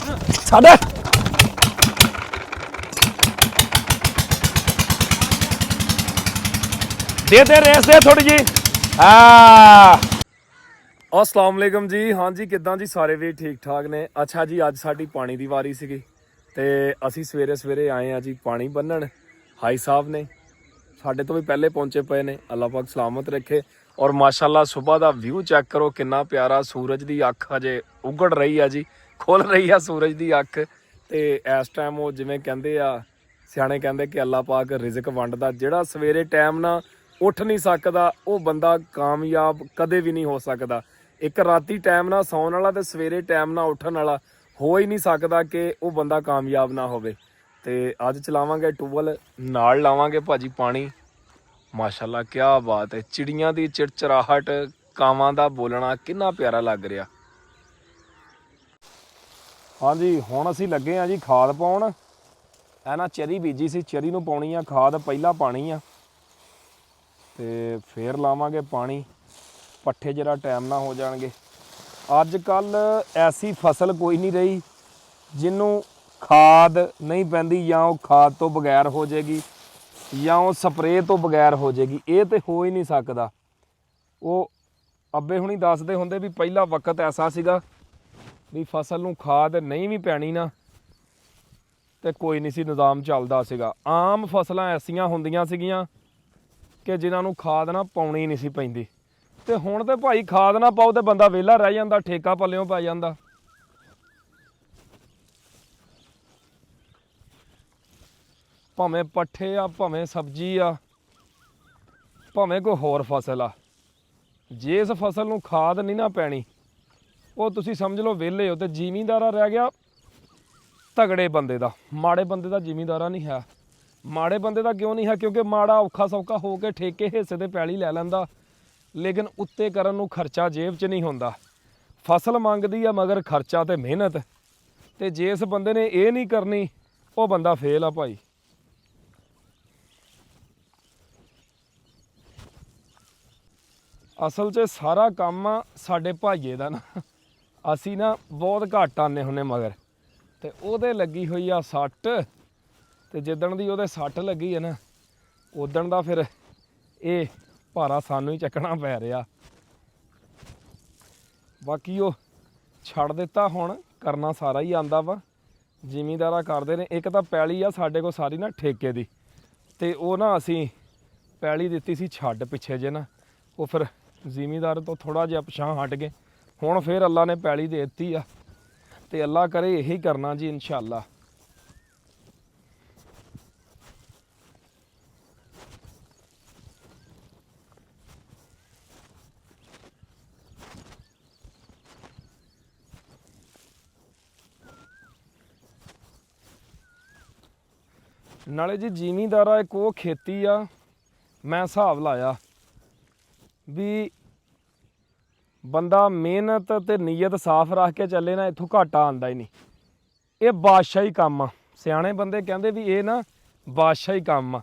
साढ़े दे रेस दे थोड़ी जी। अस्सलाम वालेकुम जी। हाँ जी किद्दां जी सारे भी ठीक ठाक ने। अच्छा जी अज साडी पानी की वारी सीगी ते असी सवेरे सवेरे आए हैं जी पानी बन्नण। हाई साहब ने साडे तो भी पहले पहुंचे पे ने, अल्लाह पाक सलामत रखे। और माशाल्लाह सुबह का व्यू चेक करो कितना प्यारा। सूरज की अख अजे उगड़ रही है जी, खुल रही है सूरज की अख। तो इस टाइम वो जिवें कहंदे आ सियाणे कहंदे कि अल्लाह पाक रिजक वंडदा। जिहड़ा सवेरे टाइम ना उठ नहीं सकदा वो बंदा कामयाब कदे भी नहीं हो सकदा। एक राती टाइम ना सौण वाला ते सवेरे टाइम ना उठण वाला हो ही नहीं सकदा कि वो बंदा कामयाब ना होवे। ते अज चलावांगे टूबल, नाल लावांगे भाजी पानी। माशाल्लाह क्या बात है, चिड़ियां दी चिड़चिड़ाहट, कावां दा बोलना कितना प्यारा लग रहा। हाँ जी हुण असी लगे हाँ जी खाद पाउण। ऐ ना चरी बीजी सी, चरी नूं पाउणी आ खाद, पहला पानी आ ते फिर लावांगे पानी। पट्ठे जरा टाइम ना हो जाणगे। अज कल ऐसी फसल कोई नहीं रही जिन्हों खाद नहीं पैंदी या वो खाद तो बगैर हो जाएगी या वो स्प्रे तो बगैर हो जाएगी। ये तो हो ही नहीं सकता। वो अब्बे हुणी दसदे हुंदे भी पहला वक्त ऐसा सीगा भी फसल नूं खाद नहीं भी पैनी ना तो कोई नहीं सी निज़ाम चलदा सीगा। आम फसलां ऐसियां हुंदियां सीगियां कि जिन्हां नूं खाद ना पाउणी नहीं सी पैंदी। ते हुण ते भाई खाद ना पाओ तो बंदा वेला रह जांदा, ठेका पल्लियों पै जांदा। भावें पट्ठे आ, भावें सब्जी आ, भावें कोई होर फसल आ, जिस फसल नूं खाद नहीं ना पैनी वो तुसीं समझ लो वेले हो। तो जिमींदारा रह गया तगड़े बंदे दा, माड़े बंदे दा जिमींदारा नहीं है। माड़े बंदे दा क्यों नहीं है? क्योंकि माड़ा औखा सौखा हो के ठेके हिस्से ते पैली लै लैंदा, लेकिन उत्ते करन नूं खर्चा जेब च नहीं हुंदा। फसल मंगदी आ मगर खर्चा ते मेहनत, ते जिस बंदे ने ये नहीं करनी वो बंदा फेल आ भाई। असल च सारा काम आ साडे भाईए दा ना। असी ना बहुत घट आने हुन्ने मगर, ते ओहदे लगी हुई आ सट्ट। ते जिद्दण दी ओहदे सट्ट लगी है ना उद्दण दा फिर ये भारा सानू ही चकना पै रहा। बाकी वो छड़ दिता, हुण करना सारा ही आंदा वा। जिमींदारा करदे ने। एक तां पैली आ साडे कोल सारी ना ठेके दी, ते वो ना असी पैली दित्ती सी छड्ड पिछे जे ना, वो फिर जिमींदार तो थोड़ा जिहा पिछां हट गए। हुण फिर अल्लाह ने पैली दे दित्ती आ ते अल्लाह करे यही करना जी इंशाअल्लाह। नाले जी जिमींदारा एक वो खेती आ, मैं हिसाब लाया भी बंदा मेहनत ते नीयत साफ रख के चले ना इत्थों घाटा आंदा ही नहीं। ये बादशाही काम आ। सियाणे बंदे कहंदे भी ये ना बादशाही काम आ।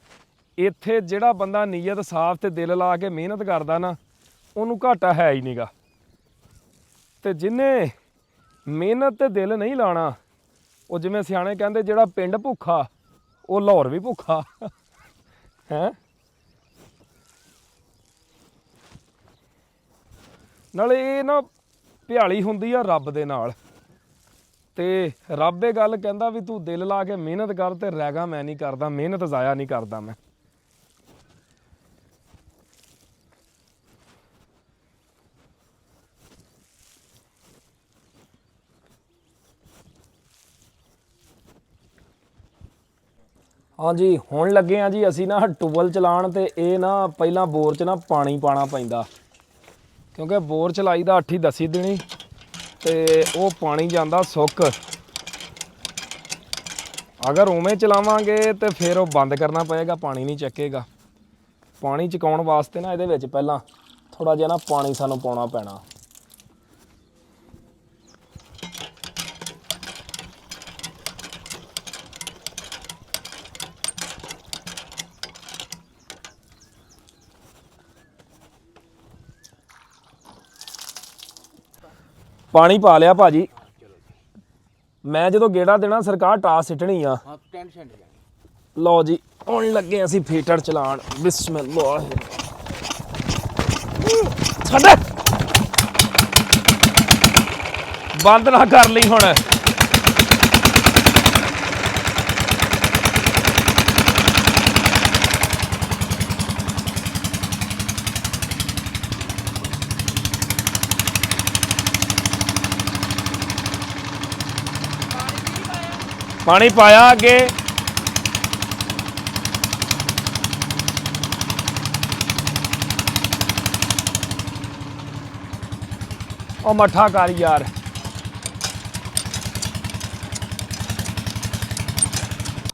इत्थे जिहड़ा बंदा नीयत साफ ते दिल ला के मेहनत करदा ना उहनूं घाटा है ही नहींगा। ते जिन्हें मेहनत ते दिल नहीं लाना वो जिवें सियाणे कहंदे जिहड़ा पिंड भुखा वो लाहौर भी भुखा है। नाले ये ना भ्याली हुंदी आ रब दे नाल, ते रब ये गल कहंदा भी तू दिल ला के मेहनत कर ते रैगा मैं नहीं करदा, मेहनत ज़ाया नहीं करदा मैं। हाँ जी हुण लगे हाँ जी असी ना टूबल चलाण। ते ये ना पहला बोर च ना पानी पाना पैंदा, क्योंकि बोर चलाई दा 8-10 दिनी ते वो पानी जांदा सुक। अगर उवें चलावांगे तो फिर वो बंद करना पएगा, पानी नहीं चकेगा। पानी चकाउण वास्ते ना इहदे विच पहलां थोड़ा जिहा ना पानी सानूं पाउणा पैना। पानी पा लिया भाजी, ਮੈਂ ਜਦੋਂ ਗੇੜਾ ਦੇਣਾ ਸਰਕਾਰ ਟਾਸ ਸਿੱਟਣੀ ਆ। ਹਾਂ ਟੈਨਸ਼ਨ ਨਹੀਂ। ਲਓ ਜੀ ਹੁਣ ਲੱਗੇ ਅਸੀਂ ਫੀਟਰ ਚਲਾਣ। ਬਿਸਮਿਲ੍ਲਾਹ ਛੱਡ ਬੰਦ ਨਾ ਕਰ ਲਈ ਹੁਣ। ਪਾਣੀ ਪਾਇਆ ਅੱਗੇ। ਉਹ ਮੱਠਾ ਕਰ ਯਾਰ।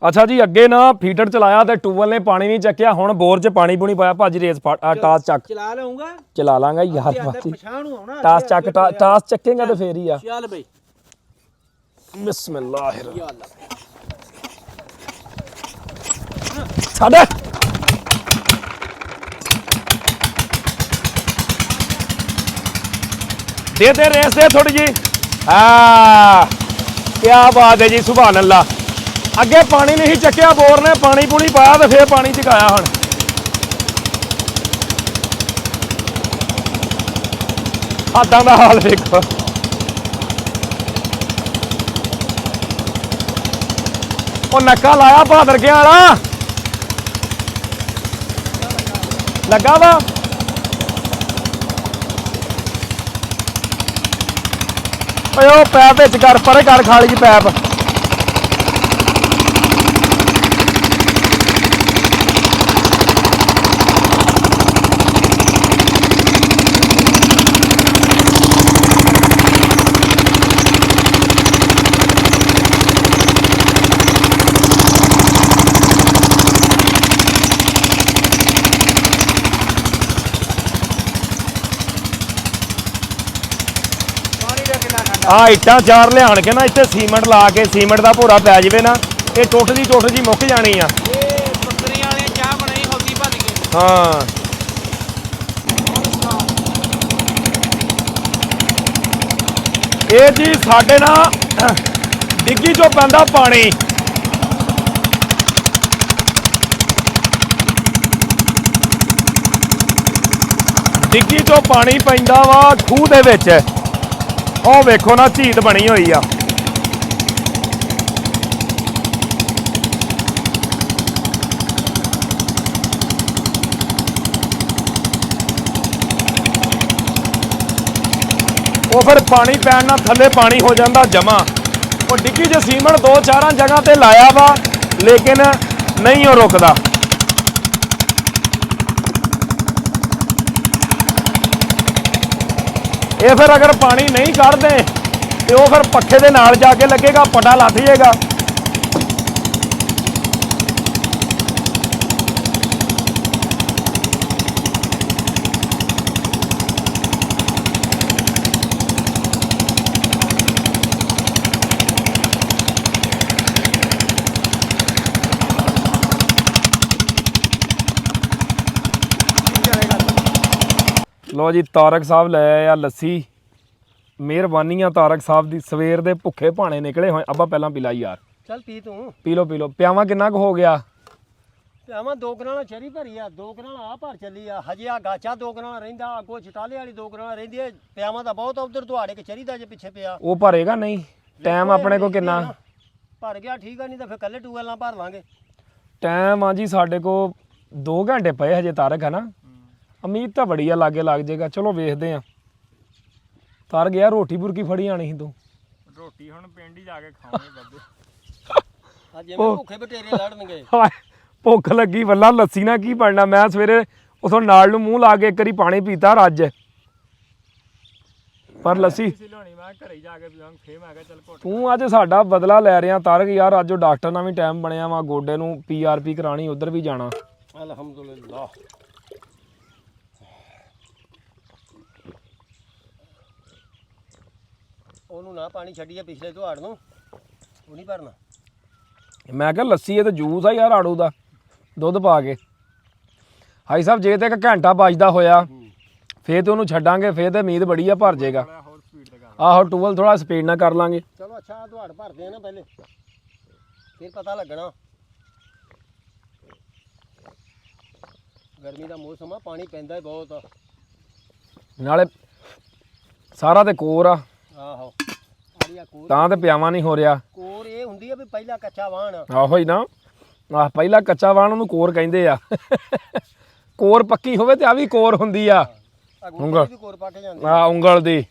ਅੱਛਾ ਜੀ ਅੱਗੇ ਨਾ ਫੀਟਰ ਚਲਾਇਆ ਤੇ ਟੂਬਲ ਨੇ ਪਾਣੀ ਨਹੀਂ ਚੱਕਿਆ। ਹੁਣ ਬੋਰ 'ਚ ਪਾਣੀ ਪੂਣੀ ਪਾਇਆ। ਭਾਜੀ ਰੇਸ ਟਾਸ ਚੱਕ। ਚਲਾ ਲਊਂਗਾ। ਚਲਾ ਲਾਂਗਾ ਯਾਰ ਭਾਜੀ। ਪਛਾਣ ਨੂੰ ਆਉਣਾ। ਟਾਸ ਚੱਕ ਟਾਸ ਚੱਕੇਗਾ ਤੇ ਫੇਰ ਹੀ ਆ। ਚੱਲ ਬਈ। ਬਿਸਮਿਲ੍ਲਾਹ ਯਾ ਅੱਲਾ। ਛੱਡ ਦੇ ਰੇਸ ਦੇ ਥੋੜੀ ਜੀ। ਹਾਂ ਕਿਆ ਬਾਤ ਹੈ ਜੀ ਸੁਭਾਨ ਅੱਲਾ। ਅੱਗੇ ਪਾਣੀ ਨਹੀਂ ਚੱਕਿਆ ਬੋਰ ਨੇ ਪਾਣੀ ਪੂਣੀ ਪਾਇਆ ਤੇ ਫੇਰ ਪਾਣੀ ਚਕਾਇਆ। ਹੁਣ ਹੱਦਾਂ ਦਾ ਹਾਲ ਵੇਖੋ। ਉਹ ਨੱਕਾ ਲਾਇਆ ਬਹਾਦਰ ਗਿਆ ਵਾਲਾ ਲੱਗਾ ਵਾ। ਓਏ ਉਹ ਪੈਪ ਵਿੱਚ ਕਰ ਪਰੇ ਕਰ ਖਾਲੀ ਜੀ ਪੈਪ। ਆ ਇੱਟਾਂ ਚਾਰ ਲਿਆਣ ਕੇ ਨਾ ਇੱਥੇ ਸੀਮੈਂਟ ਲਾ ਕੇ ਸੀਮੈਂਟ ਦਾ ਭੋਰਾ ਪੈ ਜਾਵੇ ਨਾ ਇਹ ਟੁੱਟ ਜੀ ਮੁੱਕ ਜਾਣੀ ਆ। ਇਹ ਬੱਕਰੀਆਂ ਵਾਲੇ ਚਾਹ ਬਣਾਈ ਹੌਦੀ ਭੱਜ ਗਏ। ਹਾਂ ਇਹ ਜੀ ਸਾਡੇ ਨਾ ਡਿੱਗੀ ਚੋਂ ਪੈਂਦਾ ਪਾਣੀ। ਡਿੱਗੀ ਚੋਂ ਪਾਣੀ ਪੈਂਦਾ ਵਾ ਖੂਹ ਦੇ ਵਿੱਚ। ਉਹ ਵੇਖੋ ਨਾ ਝੀਤ ਬਣੀ ਹੋਈ ਆ। ਉਹ ਫਿਰ ਪਾਣੀ ਪੈਣ ਨਾਲ ਥੱਲੇ ਪਾਣੀ ਹੋ ਜਾਂਦਾ ਜਮਾ। ਉਹ ਡਿੱਗੀ 'ਚ ਸੀਮੈਂਟ 2-4 ਜਗ੍ਹਾ ਤੇ ਲਾਇਆ ਵਾ ਲੇਕਿਨ ਨਹੀਂ ਉਹ ਰੁਕਦਾ। ਇਹ ਫਿਰ ਅਗਰ ਪਾਣੀ ਨਹੀਂ ਕੱਢਦੇ ਤੇ ਉਹ ਫਿਰ ਪੱਖੇ ਦੇ ਨਾਲ ਜਾ ਕੇ ਲੱਗੇਗਾ ਪਟਾ ਲੱਥ ਜਾਏਗਾ। ਲੋ ਜੀ ਤਾਰਕ ਸਾਹਿਬ ਲੈ ਆਏ ਆ ਲੱਸੀ। ਮਿਹਰਬਾਨੀ ਆ ਤਾਰਕ ਸਾਹਿਬ ਦੀ। ਸਵੇਰ ਦੇ ਭੁੱਖੇ ਭਾਣੇ ਨਿਕਲੇ ਹੋਏ। ਅੱਬਾ ਪਹਿਲਾਂ ਪਿਲਾ ਯਾਰ। ਚੱਲ ਪੀ ਤੂੰ। ਪੀ ਲੋ ਪਿਆਵਾ ਕਿੰਨਾ ਕੁ ਹੋ ਗਿਆ? ਪਿਆਵਾ 2 ਕਨਾਲਾਂ ਚਰੀ ਭਰੀ ਆ 2 ਕਨਾਲਾਂ ਆ ਭਰ ਚੱਲੀ ਆ। ਹਜੇ ਆ ਗਾਚਾ 2 ਕਨਾਲਾਂ ਰਹਿੰਦਾ ਅੱਗੋਂ ਛਟਾਲੇ ਵਾਲੀ 2 ਕਨਾਲਾਂ ਰਹਿੰਦੀ ਹੈ। ਪਿਆਵਾ ਦਾ ਬਹੁਤ ਉਧਰ ਤੁਹਾਡੇ ਕੇ ਚਰੀ ਦਾ ਜੇ ਪਿੱਛੇ ਪਿਆ ਉਹ ਭਰੇਗਾ ਨਹੀਂ। ਟਾਈਮ ਆਪਣੇ ਕੋਲ ਕਿੰਨਾ? ਭਰ ਗਿਆ ਠੀਕ ਆ ਨਹੀਂ ਤਾਂ ਫਿਰ ਕੱਲੇ ਟੂਵੈਲਾਂ ਭਰ ਲਾਂਗੇ। ਟਾਈਮ ਆ ਜੀ ਸਾਡੇ ਕੋਲ 2 ਘੰਟੇ ਪਏ ਹਜੇ ਤਾਰਕ ਹੈ ਨਾ। ਉਮੀਦ ਤਾਂ ਬੜੀ ਆ ਲਾਗੇ ਲੱਗ ਜਾਏਗਾ। ਚਲੋ ਵੇਖਦੇ ਆ। ਤਾਰ ਗਿਆ ਰੋਟੀ ਬੁਰਕੀ ਫੜੀ ਆਣੀ ਸੀ ਤੂੰ। ਰੋਟੀ ਹੁਣ ਪਿੰਡ ਹੀ ਜਾ ਕੇ ਖਾਵਾਂਗੇ ਬੱਬੇ। ਅੱਜ ਜਿਵੇਂ ਭੁੱਖੇ ਬਟੇਰੇ ਲੜਨਗੇ। ਭੁੱਖ ਲੱਗੀ ਵੱਲਾ ਲੱਸੀ ਨਾਲ ਕੀ ਬਣਨਾ। ਮੈਂ ਸਵੇਰੇ ਉਥੋਂ ਨਾਲ ਨੂੰ ਮੂੰਹ ਲਾ ਕੇ ਇੱਕ ਵਾਰੀ ਪਾਣੀ ਪੀਤਾ ਰੱਜ। ਪਰ ਲੱਸੀ ਤੂੰ ਅੱਜ ਸਾਡਾ ਬਦਲਾ ਲੈ ਰਿਹਾ ਤਾਰਕ ਯਾਰ। ਅੱਜ ਉਹ ਡਾਕਟਰ ਨਾਲ ਵੀ ਟਾਈਮ ਬਣਿਆ ਵਾ। ਗੋਡੇ ਨੂੰ PRP ਕਰਾਣੀ ਉਧਰ ਵੀ ਜਾਣਾ। ਅਲਹਮਦੁਲਿਲਾ। ਉਹਨੂੰ ਨਾ ਪਾਣੀ ਛੱਡੀਏ ਪਿਛਲੇ ਤੁਹਾੜ ਨੂੰ ਉਹ ਨਹੀਂ ਭਰਨਾ। ਮੈਂ ਕਿਹਾ ਲੱਸੀ ਇਹ ਤਾਂ ਜੂਸ ਆ ਯਾਰ ਆੜੂ ਦਾ ਦੁੱਧ ਪਾ ਕੇ। ਹਾਈ ਸਾਹਿਬ ਜੇ ਤੇ 1 ਘੰਟਾ ਬਚਦਾ ਹੋਇਆ ਫੇਰ ਤੇ ਉਹਨੂੰ ਛੱਡਾਂਗੇ। ਫੇਰ ਤੇ ਉਮੀਦ ਬੜੀ ਆ ਭਰ ਜਾਏਗਾ। ਆਹੋ ਟੂਬਲ ਥੋੜਾ ਸਪੀਡ ਨਾਲ ਕਰ ਲਾਂਗੇ। ਚਲੋ ਅੱਛਾ ਦੁਹਾੜ ਭਰਦੇ ਆ ਨਾ ਪਹਿਲੇ, ਫਿਰ ਪਤਾ ਲੱਗਣਾ। ਗਰਮੀ ਦਾ ਮੌਸਮ ਆ, ਪਾਣੀ ਪੈਂਦਾ ਹੀ ਬਹੁਤ ਆ, ਨਾਲੇ ਸਾਰਾ ਤੇ ਕੋਰ ਆ। ਆਹੋ ਆੜੀਆ ਕੋਰ ਤਾਂ ਤੇ ਪਿਆਵਾ ਨਹੀਂ ਹੋ ਰਿਹਾ। ਕੋਰ ਇਹ ਹੁੰਦੀ ਆ ਵੀ ਪਹਿਲਾਂ ਕੱਚਾ ਵਾਹਣ। ਆਹੋ ਹੀ ਨਾ, ਆਹ ਪਹਿਲਾ ਕੱਚਾ ਵਾਹਣ ਉਹਨੂੰ ਕੋਰ ਕਹਿੰਦੇ ਆ। ਕੋਰ ਪੱਕੀ ਹੋਵੇ ਤੇ ਆ ਵੀ ਕੋਰ ਹੁੰਦੀ ਆ, ਉਂਗਲ ਵੀ ਕੋਰ ਪੱਕ ਜਾਂਦੀ ਆ ਉਂਗਲ ਦੀ।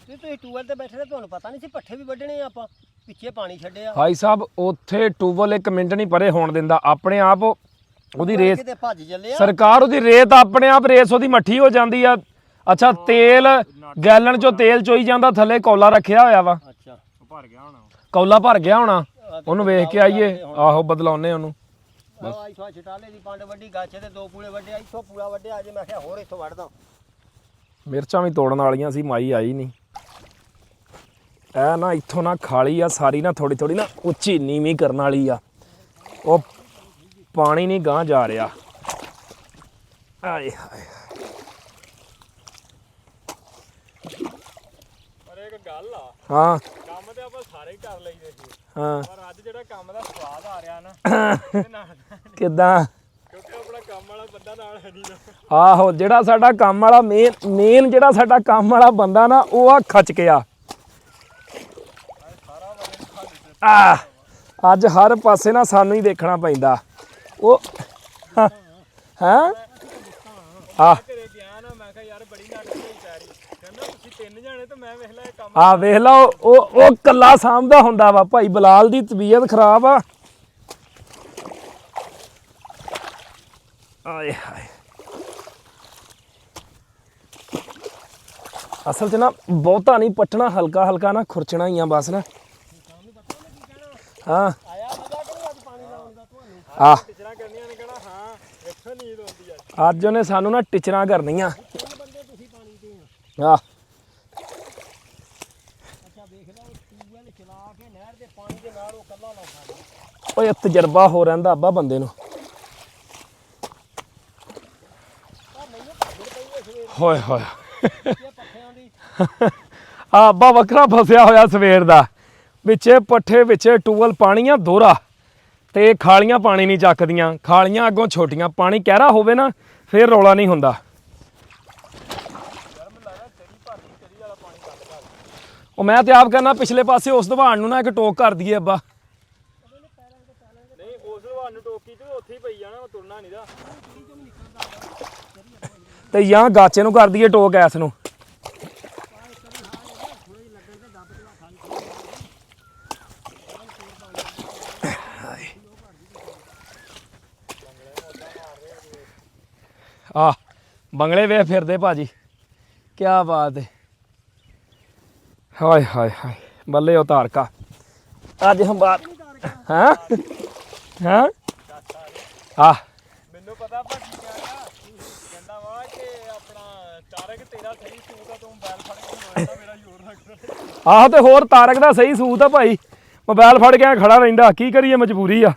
ਤੇ ਤੁਸੀਂ ਟੂਬਲ ਤੇ ਬੈਠੇ, ਤੁਹਾਨੂੰ ਪਤਾ ਨਹੀਂ ਸੀ ਪੱਠੇ ਵੀ ਵੱਢਣੇ ਆ ਆਪਾਂ, ਪਿੱਛੇ ਪਾਣੀ ਛੱਡਿਆ। ਭਾਈ ਸਾਹਿਬ ਉੱਥੇ ਟੂਬਲ 1 ਮਿੰਟ ਨਹੀਂ ਪਰੇ ਹੋਣ ਦਿੰਦਾ, ਆਪਣੇ ਆਪ ਉਹਦੀ ਰੇਸ, ਕਿਤੇ ਭੱਜ ਚੱਲਿਆ ਸਰਕਾਰ ਉਹਦੀ ਰੇਤ ਆਪਣੇ ਆਪ ਰੇਸ ਉਹਦੀ ਮੱਠੀ ਹੋ ਜਾਂਦੀ ਆ। ਅੱਛਾ ਤੇਲ ਗੈਲਨ ਚੋਂ ਤੇਲ ਚੋਈ ਜਾਂਦਾ, ਥੱਲੇ ਕੌਲਾ ਰੱਖਿਆ ਹੋਇਆ ਵਾ। ਅੱਛਾ ਭਰ ਗਿਆ ਹੋਣਾ, ਕੌਲਾ ਭਰ ਗਿਆ ਹੋਣਾ, ਉਹਨੂੰ ਵੇਖ ਕੇ ਆਈਏ। ਆਹੋ ਬਦਲਾਉਨੇ ਉਹਨੂੰ। ਇੱਥੋਂ ਛਟਾਲੇ ਦੀ ਪੰਡ ਵੱਡੀ, ਗਾਚੇ ਦੇ 2 ਪੂਲੇ ਵੱਡੇ, ਇੱਥੋਂ ਪੂਲਾ ਵੱਡਿਆ। ਅਜੇ ਮੈਂ ਕਿਹਾ ਹੋਰ ਇੱਥੋਂ ਵੱਢਦਾ। ਮਿਰਚਾਂ ਵੀ ਤੋੜਨ ਵਾਲੀਆਂ ਸੀ, ਮਾਈ ਆਈ ਨਹੀਂ। ਇਹ ਨਾ ਇੱਥੋਂ ਨਾ ਖਾਲੀ ਆ ਸਾਰੀ, ਨਾ ਥੋੜੀ ਥੋੜੀ ਨਾ ਉੱਚੀ ਨੀਵੀਂ ਕਰਨ ਵਾਲੀ ਆ। ਉਹ ਪਾਣੀ ਨਹੀਂ ਗਾਂਹ ਜਾ ਰਿਹਾ। ਆਏ ਹਾਏ। ਪਰ ਇੱਕ ਗੱਲ ਆ, ਹਾਂ ਕੰਮ ਤੇ ਆਪਾਂ ਸਾਰੇ ਹੀ ਕਰ ਲਈਦੇ ਸੀ, ਹਾਂ ਪਰ ਅੱਜ ਜਿਹੜਾ ਕੰਮ ਦਾ ਸਵਾਦ ਆ ਰਿਹਾ ਨਾ ਇਹਦੇ ਨਾਲ, ਕਿੱਦਾਂ? ਕਿਉਂਕਿ ਆਪਣਾ ਕੰਮ ਵਾਲਾ ਬੰਦਾ ਨਾਲ ਹੈ ਨਹੀਂ ਨਾ। ਆਹੋ ਜਿਹੜਾ ਸਾਡਾ ਕੰਮ ਵਾਲਾ ਮੇਨ ਜਿਹੜਾ ਸਾਡਾ ਕੰਮ ਵਾਲਾ ਬੰਦਾ ਨਾ, ਉਹ ਆ ਖਚ ਗਿਆ। ਆ ਅੱਜ ਹਰ ਪਾਸੇ ਨਾ ਸਾਨੂੰ ਹੀ ਦੇਖਣਾ ਪੈਂਦਾ। ਉਹ ਹਾਂ ਆ ਘਰੇ ਗਿਆ ਨਾ, ਮੈਂ ਕਿਹਾ ਯਾਰ ਬੜੀ ਨੱਕ ਹੋਈ ਪੈਰੀ, ਕਹਿੰਦਾ ਤੁਸੀਂ 3 ਜਾਣੇ ਤੇ ਮੈਂ ਵੇਖ ਲਿਆ ਇਹ ਕੰਮ। ਆ ਵੇਖ ਲਾ, ਉਹ ਕੱਲਾ ਸਾਂਭਦਾ ਹੁੰਦਾ ਵਾ। ਭਾਈ ਬਲਾਲ ਦੀ ਤਬੀਅਤ ਖਰਾਬ ਆ। ਆਏ ਹਾਏ। ਅਸਲ 'ਚ ਨਾ ਬਹੁਤਾ ਨਹੀਂ ਪੱਟਣਾ, ਹਲਕਾ ਹਲਕਾ ਨਾ ਖੁਰਚਣਾ ਹੀ ਆ ਬਸ ਨਾ। ਹਾਂ ਆਇਆ ਮਜ਼ਾ ਕਰੋ ਅੱਜ ਪਾਣੀ ਲਾਉਣ ਦਾ ਤੁਹਾਨੂੰ। ਆ ਟਿਚਰਾਂ ਕਰਨੀਆਂ ਨੇ, ਕਹਿਣਾ ਹਾਂ ਇੱਥੋਂ ਨੀਂਦ ਆਉਂਦੀ ਆ। ਅੱਜ ਉਹਨੇ ਸਾਨੂੰ ਨਾ ਟਿਚਰਾਂ ਕਰਨੀਆਂ। 3 ਬੰਦੇ ਤੁਸੀਂ ਪਾਣੀ ਤੇ ਆ। ਆ ਅੱਛਾ ਵੇਖ ਲਓ, ਟੂਬਲ ਚਲਾ ਕੇ ਨਹਿਰ ਦੇ ਪਾਣੀ ਦੇ ਨਾਲ ਉਹ ਕੱਲਾ ਲਾਉਂਦਾ। ਓਏ ਤਜਰਬਾ ਹੋ ਰਹਿੰਦਾ ਅੱਬਾ ਬੰਦੇ ਨੂੰ। ਹੋਏ ਹੋਏ ਪੱਠਿਆਂ ਦੀ ਆ ਅੱਬਾ ਵੱਖਰਾ ਫਸਿਆ ਹੋਇਆ ਸਵੇਰ ਦਾ। ਵਿੱਚੇ ਪੱਠੇ ਵਿੱਚੇ ਟੂਬਲ ਪਾਣੀ ਆ ਦੋਹਰਾ, ਤੇ ਖਾਲੀਆਂ ਪਾਣੀ ਨਹੀਂ ਚੱਕਦੀਆਂ। ਖਾਲੀਆਂ ਅੱਗੋਂ ਛੋਟੀਆਂ, ਪਾਣੀ ਕਹਿਰਾ ਹੋਵੇ ਨਾ ਫਿਰ ਰੌਲਾ ਨਹੀਂ ਹੁੰਦਾ। ਉਹ ਮੈਂ ਤੇ ਆਪ ਕਹਿੰਦਾ ਪਿਛਲੇ ਪਾਸੇ ਉਸ ਦਵਾਨ ਨੂੰ ਨਾ ਇੱਕ ਟੋਕ ਕਰ ਦਈਏ ਅੱਬਾ। ਨਹੀਂ ਉਸ ਵਾਰ ਨੂੰ ਟੋਕੀ ਤੇ ਉੱਥੇ ਹੀ ਪਈ ਜਾਣਾ, ਤੁਰਨਾ ਨਹੀਂ ਦਾ। ਤੇ ਜਾਂ ਗਾਚੇ ਨੂੰ ਕਰ ਦਈਏ ਟੋਕ ਐਸ ਨੂੰ। ਆ ਬੰਗਲੇ ਵੇ ਫਿਰਦੇ ਭਾਜੀ, ਕੀ ਬਾਤ ਹੈ। ਹਾਏ ਹਾਏ ਹਾਏ ਬੱਲੇ ਉਹ ਤਾਰਕਾ ਅੱਜ ਹਮ ਬਾਤ ਹਾਂ ਹਾਂ ਆ ਮੈਨੂੰ ਪਤਾ ਪਰ ਕੀ ਕਹਿੰਦਾ ਵਾ ਕਿ ਆਪਣਾ ਤਾਰਕ ਤੇਰਾ ਸਹੀ ਸੂਟ ਆ, ਤੂੰ ਬੈਲ ਫੜ ਕੇ ਮਾਰਦਾ, ਮੇਰਾ ਜ਼ੋਰ ਰੱਖਦਾ। ਆਹੋ ਤੇ ਹੋਰ ਤਾਰਕ ਦਾ ਸਹੀ ਸੂਤ ਆ ਭਾਈ, ਮੋਬਾਈਲ ਫੜ ਕੇ ਖੜਾ ਰਹਿੰਦਾ। ਕੀ ਕਰੀਏ, ਮਜਬੂਰੀ ਆ।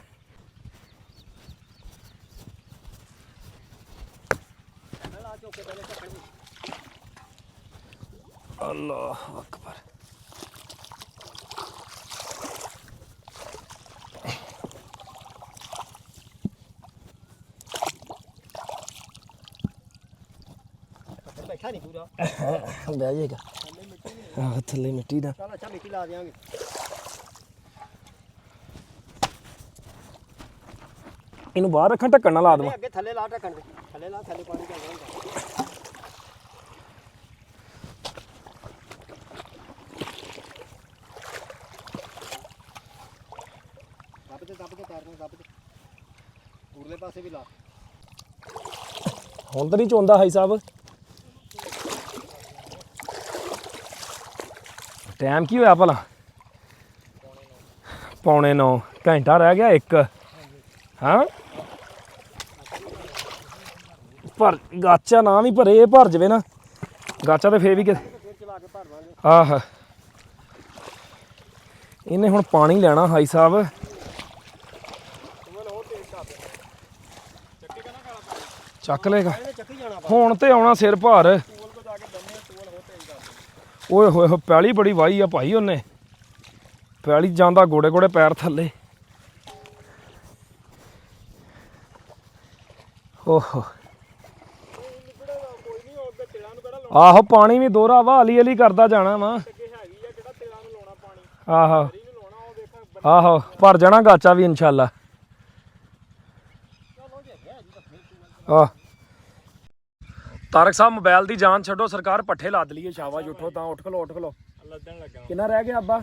ਅੱਲਾਹੁ ਅਕਬਰ। ਬੈਠਾ ਨਹੀਂ ਪੂਰਾ, ਬਹਿ ਜਾਏਗਾ। ਆਹ ਥੱਲੇ ਮਿੱਟੀ ਦਾ। ਚਲ ਅੱਛਾ ਮਿੱਟੀ ਲਾ ਦਿਆਂਗੇ। ਇਹਨੂੰ ਬਾਹਰ ਰੱਖਾਂ, ਢੱਕਣ ਨਾਲ ਲਾ ਦੇਵਾਂ। ਅੱਗੇ ਥੱਲੇ ਲਾ ਢੱਕਣ ਦੇ, ਥੱਲੇ ਲਾ, ਥੱਲੇ ਪਾਣੀ ਚੱਲ ਰਿਹਾ। ਦੱਬ ਕੇ ਤਾਰਨਾ, ਦੱਬ ਕੇ ਉਰਲੇ ਪਾਸੇ ਵੀ ਲਾ। ਹੁਣ ਤਾਂ ਨਹੀਂ ਚੋਂਦਾ ਹਾਈ ਸਾਹਿਬ। ਟਾਈਮ ਕੀ ਹੋਇਆ ਭਲਾ? 9:45 ਘੰਟਾ ਰਹਿ ਗਿਆ 1। ਹਾਂ ਪਰ ਗਾਚਾ ਨਾ ਵੀ ਭਰੇ, ਇਹ ਭਰ ਜਵੇ ਨਾ ਗਾਚਾ ਤੇ ਫੇਰ ਵੀ ਕਿ ਚਲਾ ਕੇ ਭਰ ਲਾਂਗੇ। ਆਹ ਇਹਨੇ ਹੁਣ ਪਾਣੀ ਲੈਣਾ ਹਾਈ ਸਾਹਿਬ। ਚੱਕ ਲੇਗਾ ਇਹਨੇ ਚੱਕੀ ਜਾਣਾ ਹੁਣ ਤੇ ਆਉਣਾ ਸਿਰ ਭਾਰ। ਓਏ ਹੋਏ ਹੋਏ ਪੈਲੀ ਬੜੀ ਵਾਹੀ ਆ ਭਾਈ ਉਹਨੇ। ਪੈਲੀ ਜਾਂਦਾ ਗੋੜੇ ਗੋੜੇ ਪੈਰ ਥੱਲੇ। ਓਹੋ ਆਹੋ ਪਾਣੀ ਵੀ ਦੋਹਰਾ ਵਾ ਹਲੀ ਹਲੀ ਕਰਦਾ ਜਾਣਾ ਵਾ। ਆਹੋ ਆਹੋ ਭਰ ਜਾਣਾ ਗਾਚਾ ਵੀ ਇਨਸ਼ਾਅੱਲਾ। ਆਹ ਤਾਰਕ ਸਾਹਿਬ ਮੋਬਾਈਲ ਦੀ ਜਾਨ ਛੱਡੋ, ਸਰਕਾਰ ਪੱਠੇ ਲੱਦ ਲਈਏ। ਸ਼ਾਬਾਸ਼ ਉੱਠੋ ਤਾਂ, ਉੱਠ ਖਲੋ ਉੱਠ ਖਲੋ। ਲੱਦਣ ਲੱਗਾ ਕਿੰਨਾ ਰਹਿ ਗਿਆ ਅੱਬਾ?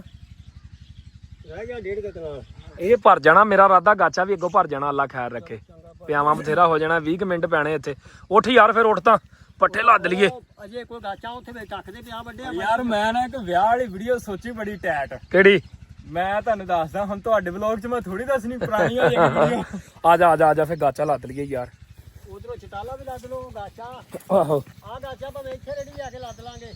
ਰਹਿ ਗਿਆ 1.5 ਕਨਾਲ। ਇਹ ਭਰ ਜਾਣਾ ਮੇਰਾ ਰਾਦਾ ਗਾਚਾ ਵੀ ਅੱਗੋਂ ਭਰ ਜਾਣਾ, ਅੱਲਾ ਖੈਰ ਰੱਖੇ। ਪਿਆਵਾਂ ਬਥੇਰਾ ਹੋ ਜਾਣਾ, 20 ਮਿੰਟ ਪੈਣੇ ਇੱਥੇ। ਉੱਠ ਯਾਰ ਫਿਰ ਉੱਠ ਤਾਂ, ਪੱਠੇ ਲੱਦ ਲਈਏ। ਅਜੇ ਕੋਈ ਗਾਚਾ ਉੱਥੇ ਵਿੱਚ ਟੱਕਦੇ ਪਿਆ ਵੱਡੇ ਆ। ਯਾਰ ਮੈਂ ਨਾ ਇੱਕ ਵਿਆਹ ਵਾਲੀ ਵੀਡੀਓ ਸੋਚੀ ਬੜੀ ਟੈਟ। ਕਿਹੜੀ? ਮੈਂ ਤੁਹਾਨੂੰ ਦੱਸਦਾ, ਹੁਣ ਤੁਹਾਡੇ ਵਲੌਗ 'ਚ ਮੈਂ ਥੋੜੀ ਦੱਸਣੀ, ਪੁਰਾਣੀ ਹੋ ਜਾਏਗੀ ਵੀਡੀਓ। ਆ ਜਾ ਆ ਜਾ ਆ ਜਾ ਫਿਰ ਗਾਚਾ ਲੱਦ ਲਈਏ ਯਾਰ। ਉਧਰੋਂ ਚਟਾਲਾ ਵੀ ਲੱਦ ਲਓ ਗਾਚਾ। ਆਹੋ ਆਹ ਗਾਚਾ ਭਾਵੇਂ ਇੱਥੇ ਰੇੜੀ ਜਾ ਕੇ ਲੱਦ ਲਾਂਗੇ।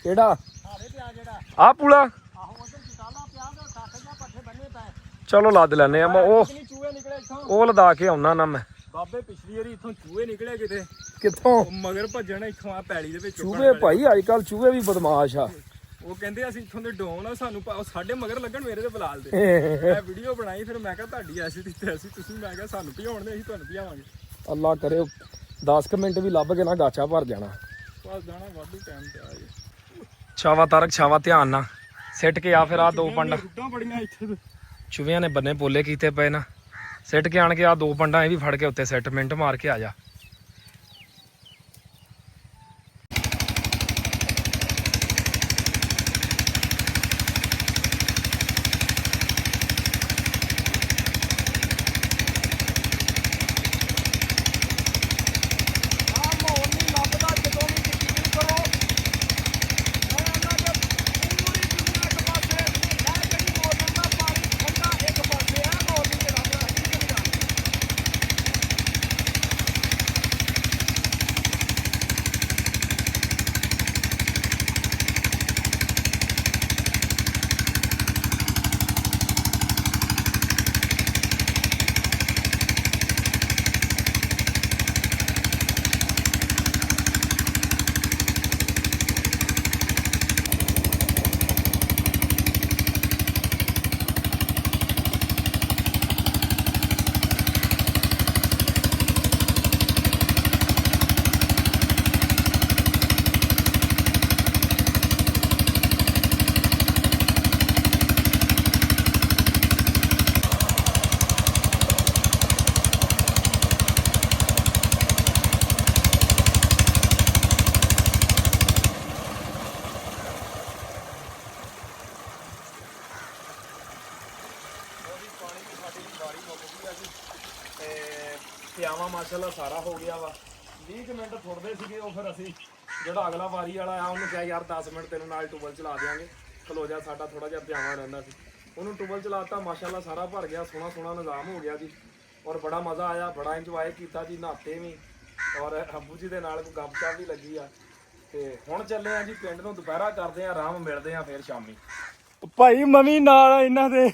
ਕਿਹੜਾ? ਹਾਰੇ ਪਿਆ ਜਿਹੜਾ। ਆ ਪੂਲਾ? ਆਹੋ ਉਧਰ ਚਟਾਲਾ ਪਿਆ ਤੇ ਟੱਕ ਜਾਂ ਪੱਠੇ ਬੰਨੇ ਪਏ। ਚਲੋ ਲੱਦ ਲੈਨੇ ਆ। ਮੈਂ ਉਹ ਚੂਹੇ ਨਿਕਲੇ ਇੱਥੋਂ ਉਹ ਲਦਾ ਕੇ ਆਉਣਾ ਨਾ ਮੈਂ। ਬਾਬੇ, ਪਿਛਲੀ ਵਾਰੀ ਇੱਥੋਂ ਚੂਹੇ ਨਿਕਲੇ ਕਿਤੇ, ਕਿੱਥੋਂ? ਉਹ ਮਗਰ ਭੱਜਣ ਇੱਥੋਂ ਆ ਪੈਲੀ ਦੇ ਵਿੱਚ। ਚੂਹੇ ਭਾਈ ਅੱਜ ਕੱਲ ਚੂਹੇ ਵੀ ਬਦਮਾਸ਼ ਆ। ਉਹ ਕਹਿੰਦੇ ਅਸੀਂ ਇੱਥੋਂ ਦੇ ਡੋਨ ਆ, ਸਾਨੂੰ ਉਹ ਸਾਡੇ ਮਗਰ ਲੱਗਣ ਮੇਰੇ ਤੇ ਬਲਾਲ ਦੇ। ਮੈਂ ਵੀਡੀਓ ਬਣਾਈ, ਫਿਰ ਮੈਂ ਕਿਹਾ ਤੁਹਾਡੀ ਐਸੀ ਤੇ ਐਸੀ ਤੁਸੀਂ, ਮੈਂ ਕਿਹਾ ਸਾਨੂੰ ਭਜਾਉਣ ਦੇ, ਅਸੀਂ ਤੁਹਾਨੂੰ ਭਜਾਵਾਂਗੇ। ਅੱਲਾ ਕਰੇ 10 ਕੁ ਮਿੰਟ ਵੀ ਲੱਭ ਕੇ ਨਾ ਗਾਚਾ ਭਰ ਜਾਣਾ। ਬਸ ਜਾਣਾ ਵਾਧੂ ਟਾਈਮ ਤੇ ਆ ਜੀ। ਛਾਵਾ ਤਾਰਕ ਛਾਵਾ ਧਿਆਨ ਨਾਲ ਸਿੱਟ ਕੇ ਆ। ਫਿਰ ਆ ਦੋ ਪੰਡਾ ਰੁੱਡਾਂ ਬੜੀਆਂ ਇੱਥੇ ਤੇ। ਚੂਹਿਆਂ ਨੇ ਬੰਨੇ ਪੋਲੇ ਕੀਤੇ ਪਏ ਨਾ। ਸਿੱਟ ਕੇ ਆਣ ਕੇ ਆ ਦੋ ਪੰਡਾ ਇਹ ਵੀ ਫੜ ਕੇ ਉੱਤੇ ਸਿੱਟ, ਮਿੰਟ ਮਾਰ ਕੇ ਆ ਜਾ। ਪਿਆਵਾ ਮਾਸ਼ਾਅੱਲਾ ਸਾਰਾ ਹੋ ਗਿਆ ਵਾ। 20 ਮਿੰਟ ਥੋੜਦੇ ਸੀਗੇ, ਉਹ ਫਿਰ ਅਸੀਂ ਜਿਹੜਾ ਅਗਲਾ ਵਾਰੀ ਵਾਲਾ ਆ ਉਹਨੂੰ ਕਿਹਾ ਯਾਰ 10 ਮਿੰਟ ਤੈਨੂੰ ਨਾਲ ਟੂਬਲ ਚਲਾ ਦਿਆਂਗੇ, ਖਲੋ ਜਾ, ਸਾਡਾ ਥੋੜਾ ਜਿਹਾ ਪਿਆਵਾ ਰਹਿੰਦਾ ਸੀ। ਉਹਨੂੰ ਟੂਬਲ ਚਲਾਤਾ, ਮਾਸ਼ਾਅੱਲਾ ਸਾਰਾ ਭਰ ਗਿਆ, ਸੋਹਣਾ ਸੋਹਣਾ ਨਿਜ਼ਾਮ ਹੋ ਗਿਆ ਜੀ। ਔਰ ਬੜਾ ਮਜ਼ਾ ਆਇਆ, ਬੜਾ ਇੰਜੋਏ ਕੀਤਾ ਜੀ, ਨਹਾਤੇ ਵੀ ਔਰ ਅੱਬੂ ਜੀ ਦੇ ਨਾਲ ਕੋਈ ਗੱਪਸ਼ਪ ਵੀ ਲੱਗੀ ਆ। ਤੇ ਹੁਣ ਚੱਲੇ ਆ ਜੀ ਪਿੰਡ ਨੂੰ, ਦੁਪਹਿਰਾ ਕਰਦੇ ਆ ਆਰਾਮ, ਮਿਲਦੇ ਆ ਫਿਰ ਸ਼ਾਮੀ। ਭਾਈ ਮਮੀ ਨਾਲ ਇਹਨਾਂ ਦੇ